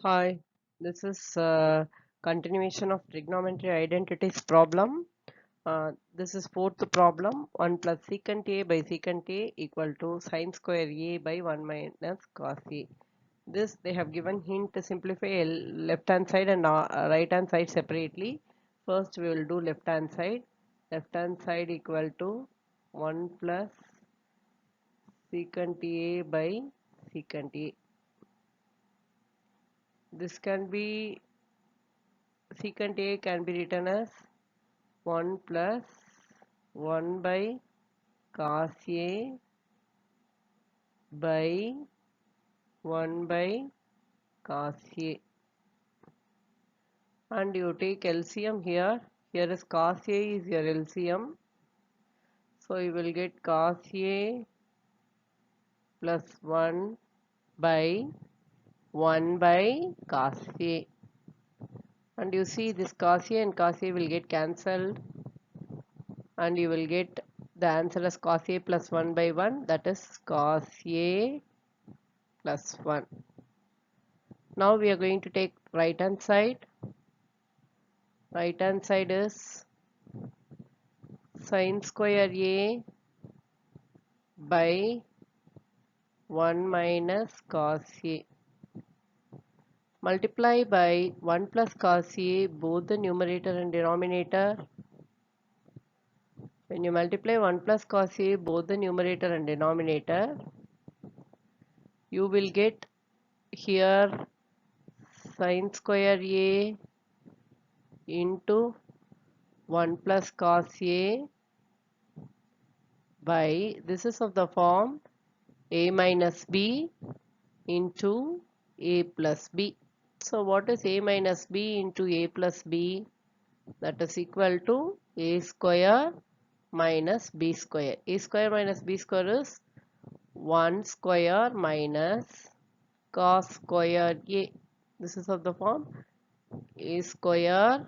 Hi, this is continuation of trigonometry identities problem. This is fourth problem. 1 plus secant a by secant a equal to sine square a by 1 minus cos a. This they have given hint to simplify left hand side and right hand side separately. First we will do left hand side. Left hand side equal to 1 plus secant a by secant a. This can be secant a can be written as 1 plus 1 by cos A by 1 by cos A, and you take LCM here. Here is cos A is your LCM, so you will get cos A plus 1 by 1 by cos A, and you see this cos A and cos A will get cancelled, and you will get the answer as cos A plus 1 by 1, that is cos A plus 1. Now we are going to take right hand side. Right hand side is sine square A by 1 minus cos A. Multiply by 1 plus cos A both the numerator and denominator. When you multiply 1 plus cos A both the numerator and denominator, you will get here sine square A into 1 plus cos A by, this is of the form A minus B into A plus B. So what is A minus B into A plus B? That is equal to A square minus B square. A square minus B square is 1 square minus cos square A. This is of the form A square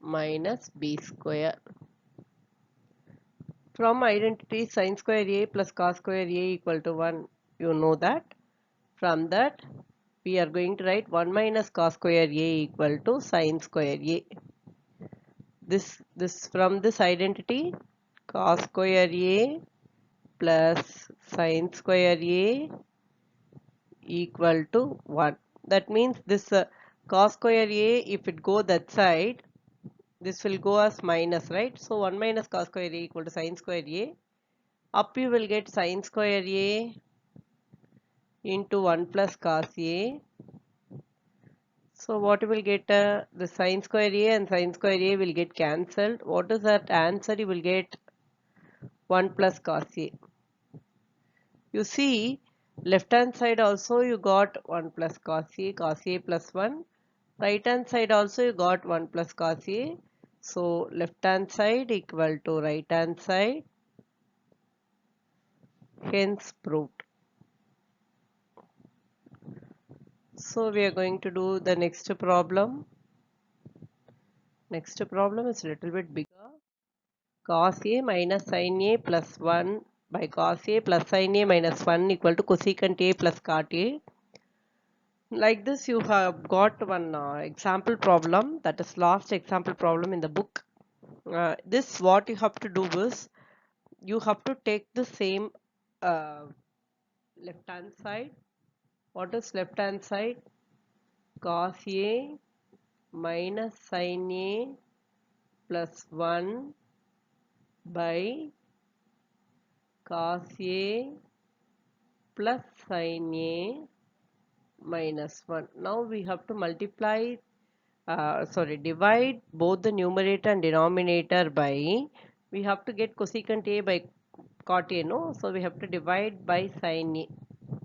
minus B square. From identity sin square A plus cos square A equal to 1, you know that. From that, we are going to write 1 minus cos square A equal to sin square A. This from this identity, cos square A plus sin square A equal to 1. That means this cos square A, if it go that side, this will go as minus, right? So 1 minus cos square A equal to sin square A. Up you will get sin square A into 1 plus cos A. So what you will get, the sin square A and sin square A will get cancelled. What is that answer? You will get 1 plus cos A. You see, left hand side also you got 1 plus cos A plus 1. Right hand side also you got 1 plus cos A. So left hand side equal to right hand side, hence proved. So we are going to do the next problem. Next problem is a little bit bigger. Cos A minus sin A plus 1 by cos A plus sin A minus 1 equal to cosecant A plus cot A. Like this, you have got one example problem, that is last example problem in the book. This what you have to do is, you have to take the same left hand side. What is left hand side? Cos A minus sin A plus 1 by cos A plus sin A minus 1. Now we have to multiply, divide both the numerator and denominator by, we have to get cosecant A by cot A, no? So we have to divide by sin A.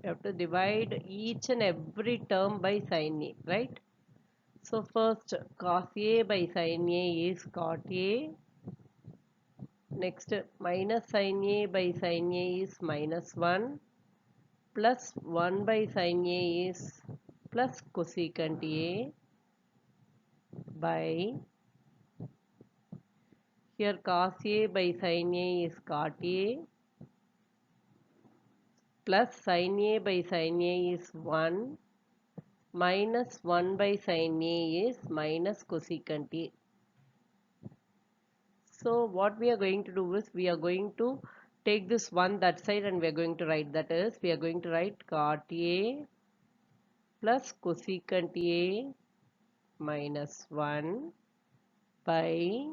We have to divide each and every term by sin A, right? So first cos A by sin A is cot A. Next minus sin A by sin A is minus 1. Plus 1 by sin A is plus cosecant A by, here cos A by sin A is cot A plus sin A by sin A is 1 minus 1 by sin A is minus cosecant A. So what we are going to do is we are going to take this 1 that side and we are going to write, that is we are going to write cot A plus cosecant A minus 1 by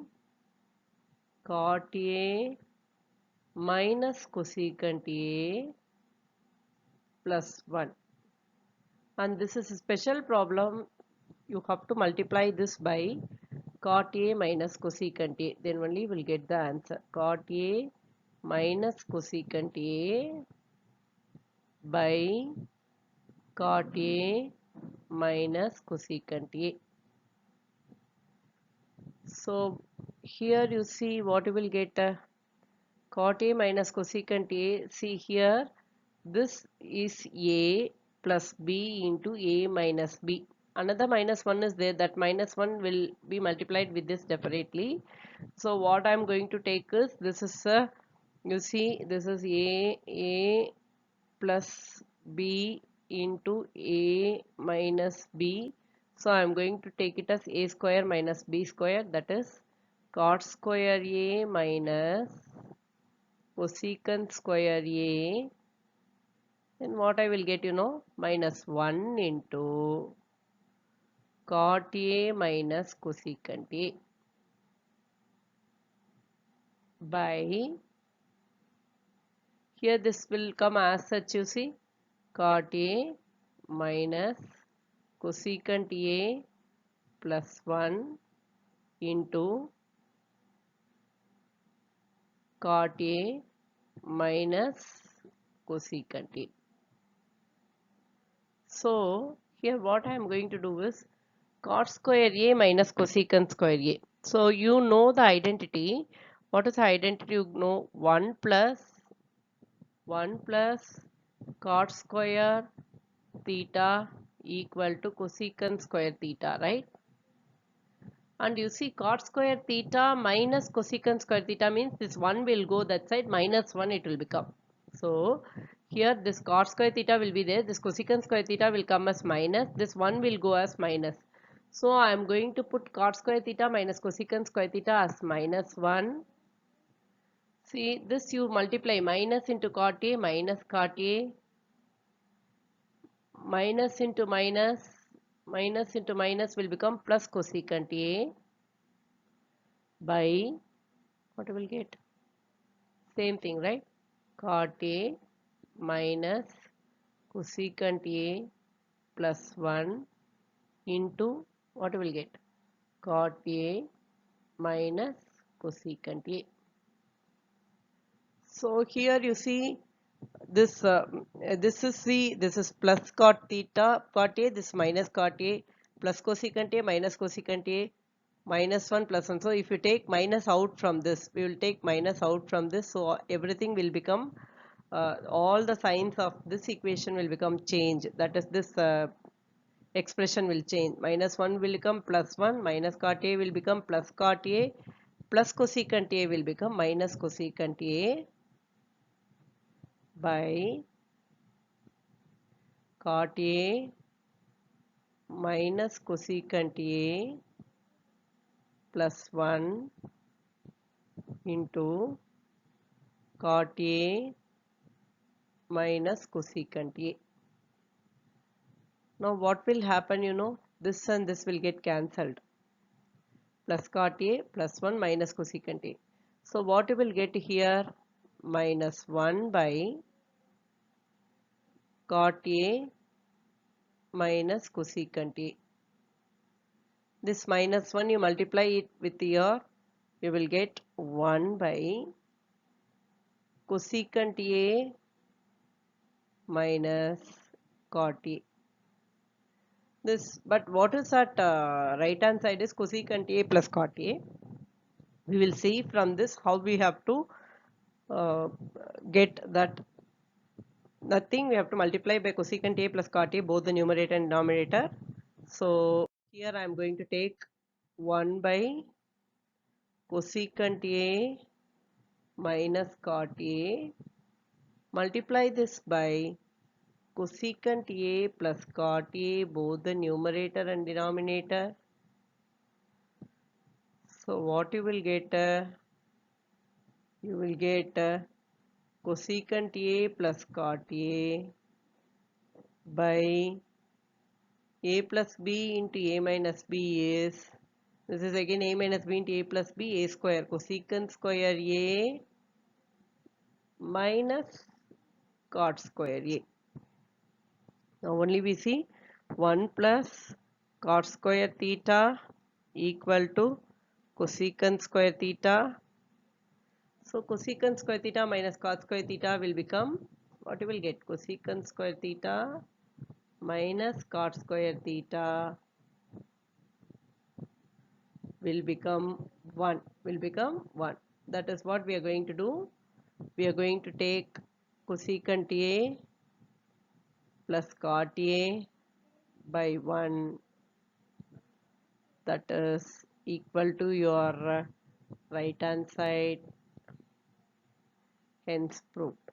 cot A minus cosecant A plus 1. And this is a special problem. You have to multiply this by cot A minus cosecant A. Then only you will get the answer. Cot A minus cosecant A by cot A minus cosecant A. So here you see what you will get. Cot A minus cosecant A. See here, this is A plus B into A minus B. Another minus 1 is there. That minus 1 will be multiplied with this separately. So what I am going to take is, this is a, you see this is A plus B into A minus B. So I am going to take it as A square minus B square, that is cot square A minus cosecant square A. Then what I will get, minus 1 into cot A minus cosecant A by, here this will come as such, you see, cot A minus cosecant A plus 1 into cot A minus cosecant A. So here what I am going to do is cot square A minus cosecant square A. So you know the identity. What is the identity? You know 1 plus cot square theta equal to cosecant square theta, right? And you see cot square theta minus cosecant square theta means this 1 will go that side, minus 1 it will become. So here this cot square theta will be there, this cosecant square theta will come as minus, this 1 will go as minus. So I am going to put cot square theta minus cosecant square theta as minus 1. See this, you multiply minus into cot A minus cot A, minus into minus, minus into minus will become plus cosecant A by, what will get? Same thing, right? Cot A minus cosecant A plus 1 into, what will get? Cot A minus cosecant A. So here you see this this is plus cot theta cot A, this minus cot A, plus cosecant A minus cosecant A, minus 1 plus 1. So if you take minus out from this, we will take minus out from this, so everything will become, all the signs of this equation will become change, that is this expression will change. Minus 1 will become plus 1, minus cot A will become plus cot A, plus cosecant A will become minus cosecant A by cot A minus cosecant A plus 1 into cot A minus cosecant A. Now what will happen, this and this will get cancelled. Plus cot A plus 1 minus cosecant A. So what you will get here, minus 1 by cot A minus cosecant A. This minus 1 you multiply it with your, you will get 1 by cosecant A minus cot A. This, but what is at right hand side is cosecant A plus cot A. We will see from this how we have to get that. Nothing, we have to multiply by cosecant A plus cot A, both the numerator and denominator. So here I am going to take 1 by cosecant A minus cot A, multiply this by cosecant A plus cot A, both the numerator and denominator. So what you will get? You will get cosecant A plus cot A by A plus B into A minus B is, this is again A minus B into A plus B, A square, cosecant square A minus cot square A. Now only we see 1 plus cot square theta equal to cosecant square theta. So cosecant square theta minus cot square theta will become, what you will get? Cosecant square theta minus cot square theta will become 1. That is what we are going to do. We are going to take cosecant A plus cot A by 1, that is equal to your right hand side, hence proved.